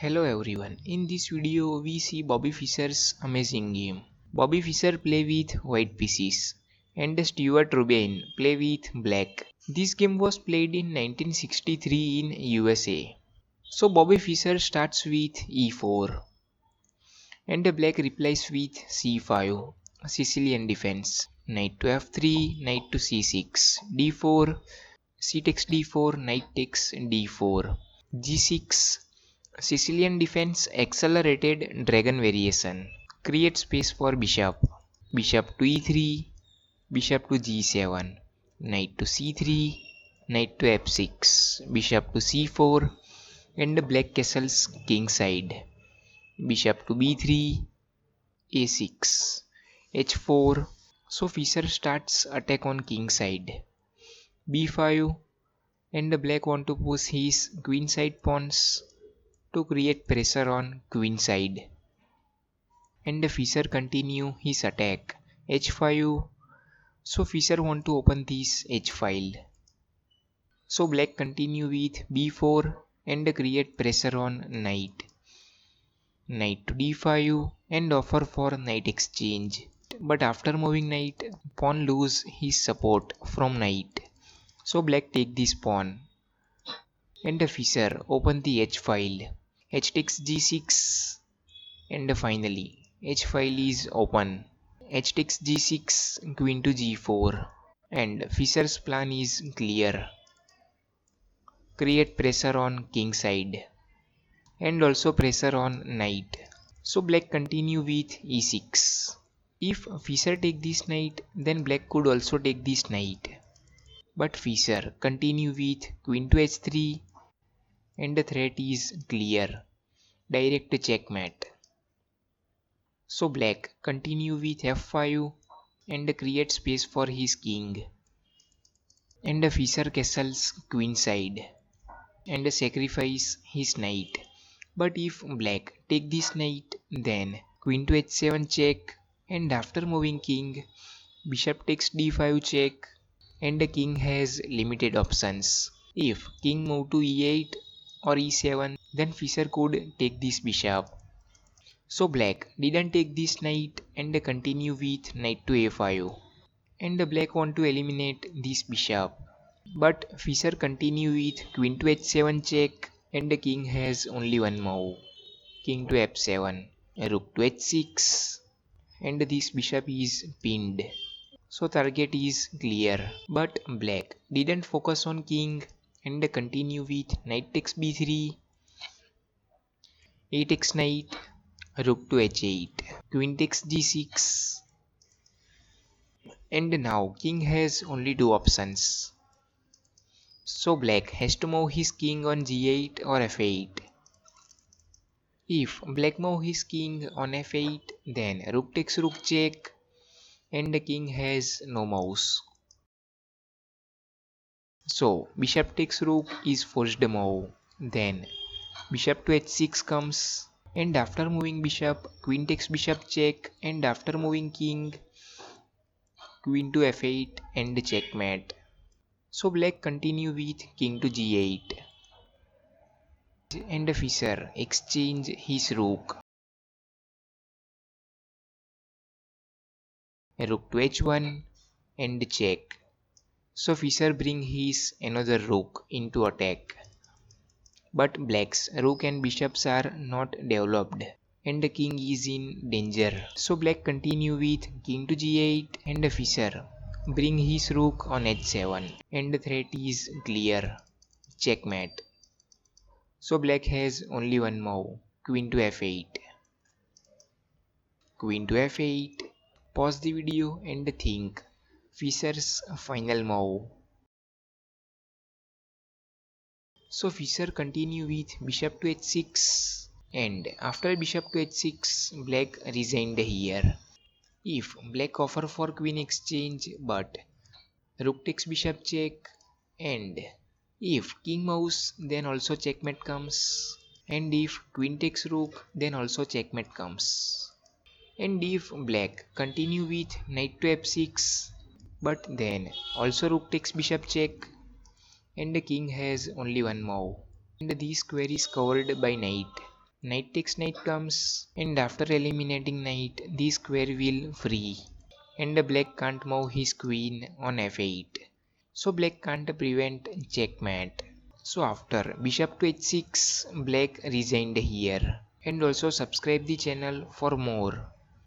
Hello everyone, in this video we see Bobby Fischer's amazing game. Bobby Fischer play with white pieces and Stuart Rubin play with black. This game was played in 1963 in USA. So Bobby Fischer starts with e4 and the black replies with c5, Sicilian defense. Knight to f3, knight to c6, d4, c takes d4, knight takes d4, g6, Sicilian defense accelerated dragon variation. Create space for bishop. Bishop to e3, bishop to g7, knight to c3, knight to f6, bishop to c4, and the black castles king side. Bishop to b3, a6, h4. So Fischer starts attack on king side. b5, and the black want to push his queen side pawns to create pressure on queen side. And Fischer continue his attack. h5. So Fischer want to open this h file. So black continue with b4 and create pressure on knight. Knight to d5 and offer for knight exchange. But after moving knight, pawn lose his support from knight. So black take this pawn. And Fischer open the h file. H takes g6 and finally h file is open. H takes g6, queen to g4, and Fischer's plan is clear. Create pressure on king side and also pressure on knight. So black continue with e6. If Fischer take this knight, then black could also take this knight. But Fischer continue with queen to h3 and the threat is clear. Direct checkmate. So black continue with f5 and create space for his king. And Fischer castles queen side and sacrifice his knight. But if black take this knight, then queen to h7 check, and after moving king, bishop takes d5 check, and the king has limited options. If king move to e8 or e7, then Fischer could take this bishop. So black didn't take this knight and continue with knight to a5. And the black want to eliminate this bishop. But Fischer continue with queen to h7 check and the king has only one move. King to f7, rook to h6 and this bishop is pinned. So target is clear. But black didn't focus on king and continue with knight takes b3, a takes knight, rook to h8, queen takes g6, and now king has only two options. So black has to move his king on g8 or f8. If black move his king on f8, then rook takes rook check and the king has no moves. So bishop takes rook is forced move. Then bishop to h6 comes, and after moving bishop, queen takes bishop check, and after moving king, queen to f8 and checkmate. So black continue with king to g8 and Fischer exchange his rook. Rook to h1 and check. So Fischer bring his another rook into attack. But black's rook and bishops are not developed and the king is in danger. So black continue with king to g8 and Fischer bring his rook on h7 and the threat is clear. Checkmate. So black has only one move, queen to f8. Queen to f8. Pause the video and think. Fischer's final move. So Fischer continue with bishop to h6 and after bishop to h6 black resigned here. If black offer for queen exchange but rook takes bishop check and if king moves then also checkmate comes and if queen takes rook then also checkmate comes. And if black continue with knight to f6 but then also rook takes bishop check and the king has only one move and this square is covered by knight. Knight takes knight comes, and after eliminating knight, this square will free, and the black can't move his queen on f8. So black can't prevent checkmate. So after bishop to h6, black resigned here. And also subscribe the channel for more.